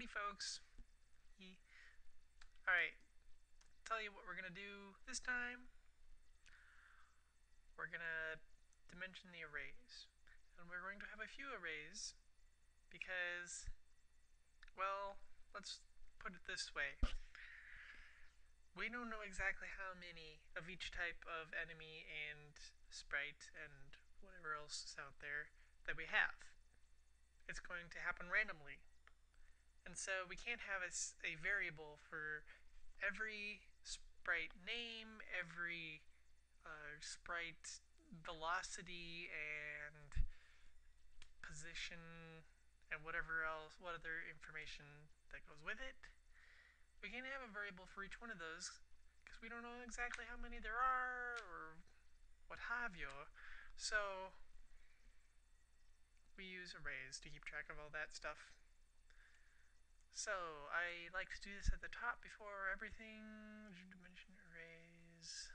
Howdy folks. Alright, tell you what we're gonna do this time. We're gonna dimension the arrays. And we're going to have a few arrays because, well, let's put it this way. We don't know exactly how many of each type of enemy and sprite and whatever else is out there that we have. It's going to happen randomly. And so we can't have a variable for every sprite name, every sprite velocity and position and whatever else, what other information that goes with it. We can't have a variable for each one of those because we don't know exactly how many there are or what have you. So we use arrays to keep track of all that stuff. So I like to do this at the top before everything. Dimension arrays.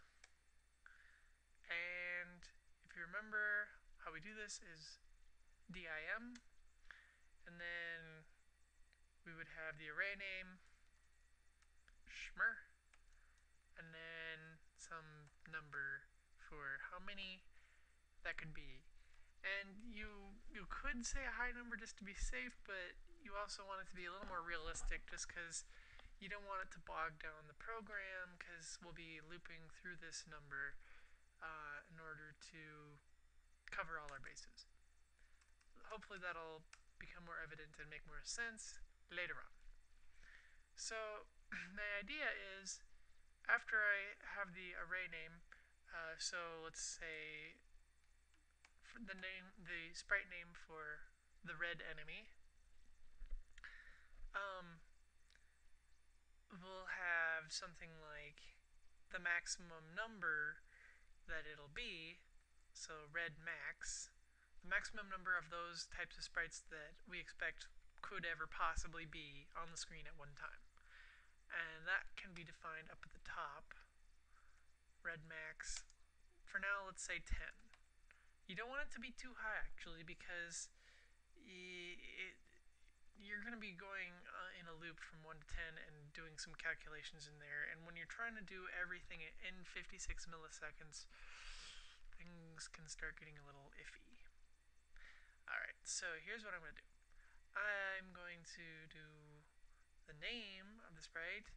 And if you remember, how we do this is dim, and then we would have the array name, shmer, and then some number for how many that could be. And you could say a high number just to be safe, but you also want it to be a little more realistic just because you don't want it to bog down the program, because we'll be looping through this number in order to cover all our bases. Hopefully that'll become more evident and make more sense later on. So the idea is, after I have the array name, so let's say for the sprite name for the red enemy, we'll have something like the maximum number that it'll be, so red max, the maximum number of those types of sprites that we expect could ever possibly be on the screen at one time. And that can be defined up at the top, red max. For now, let's say 10. You don't want it to be too high, actually, because you're going to be going in a loop from 1 to 10 and doing some calculations in there. And when you're trying to do everything in 56 milliseconds, things can start getting a little iffy. Alright, so here's what I'm going to do. I'm going to do the name of the sprite,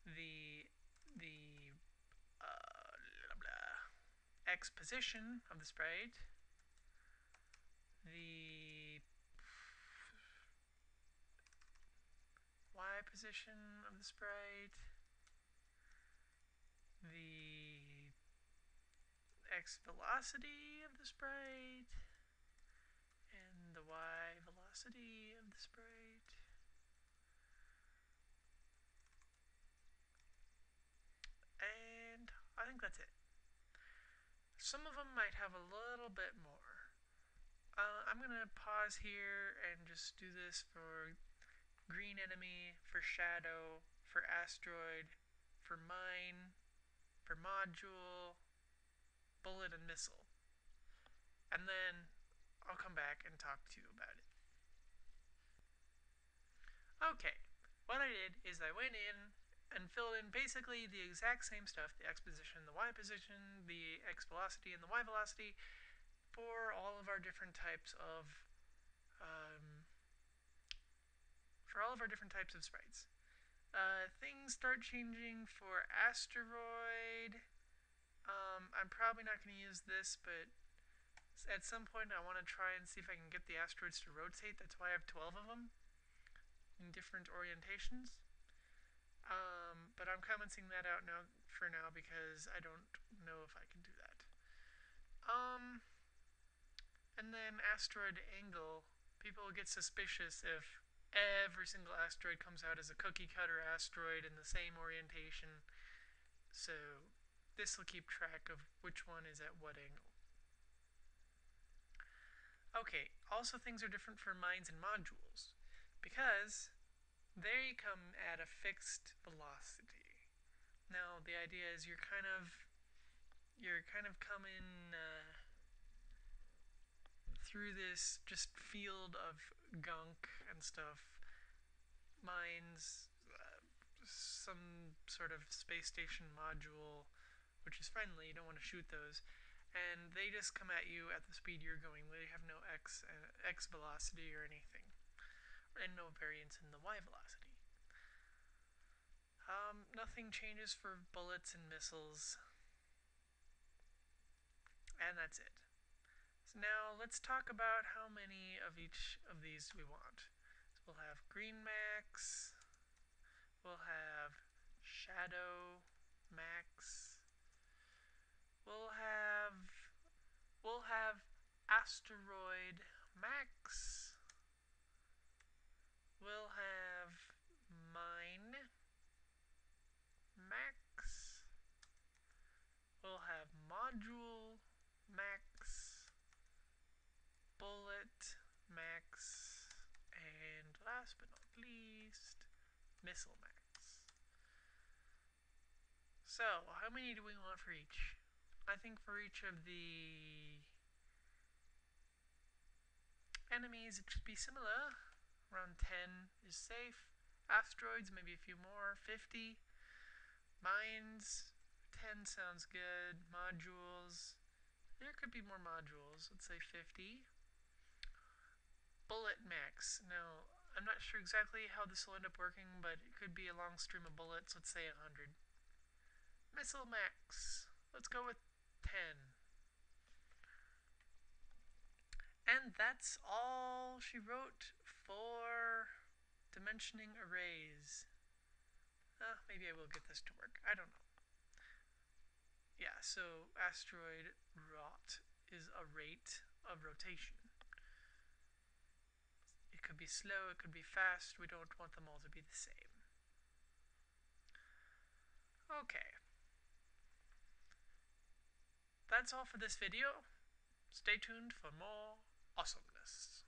the X position of the sprite, the Y position of the sprite, the X velocity of the sprite, and the Y velocity of the sprite. And I think that's it. Some of them might have a little bit more. I'm going to pause here and just do this for green enemy, for shadow, for asteroid, for mine, for module, bullet, and missile. And then I'll come back and talk to you about it. Okay, what I did is I went in and filled in basically the exact same stuff, the X position, the Y position, the X velocity, and the Y velocity for all of our different types of sprites. Things start changing for asteroid. I'm probably not going to use this, but at some point I want to try and see if I can get the asteroids to rotate. That's why I have 12 of them in different orientations. But I'm commenting that out now for now because I don't know if I can do that. And then asteroid angle. People get suspicious if every single asteroid comes out as a cookie cutter asteroid in the same orientation. So this will keep track of which one is at what angle. Okay, also things are different for mines and modules because they come at a fixed velocity. Now the idea is you're kind of coming through this just field of gunk and stuff, mines, some sort of space station module, which is friendly. You don't want to shoot those. And they just come at you at the speed you're going. They have no x velocity or anything, and no variance in the y velocity. Nothing changes for bullets and missiles. And that's it. So now let's talk about how many of each of these we want. So we'll have green max, we'll have shadow max, we'll have asteroid max, we'll have mine max, we'll have module max, bullet max, and last but not least, missile max. So, how many do we want for each? I think for each of the enemies it should be similar. Around 10 is safe. Asteroids, maybe a few more. 50. Mines, 10 sounds good. Modules, there could be more modules. Let's say 50. Bullet max. Now, I'm not sure exactly how this will end up working, but it could be a long stream of bullets. Let's say 100. Missile max. Let's go with 10. And that's all she wrote for dimensioning arrays. Maybe I will get this to work. I don't know. Yeah, so asteroid rot is a rate of rotation. It could be slow, it could be fast. We don't want them all to be the same. Okay. That's all for this video. Stay tuned for more awesomeness.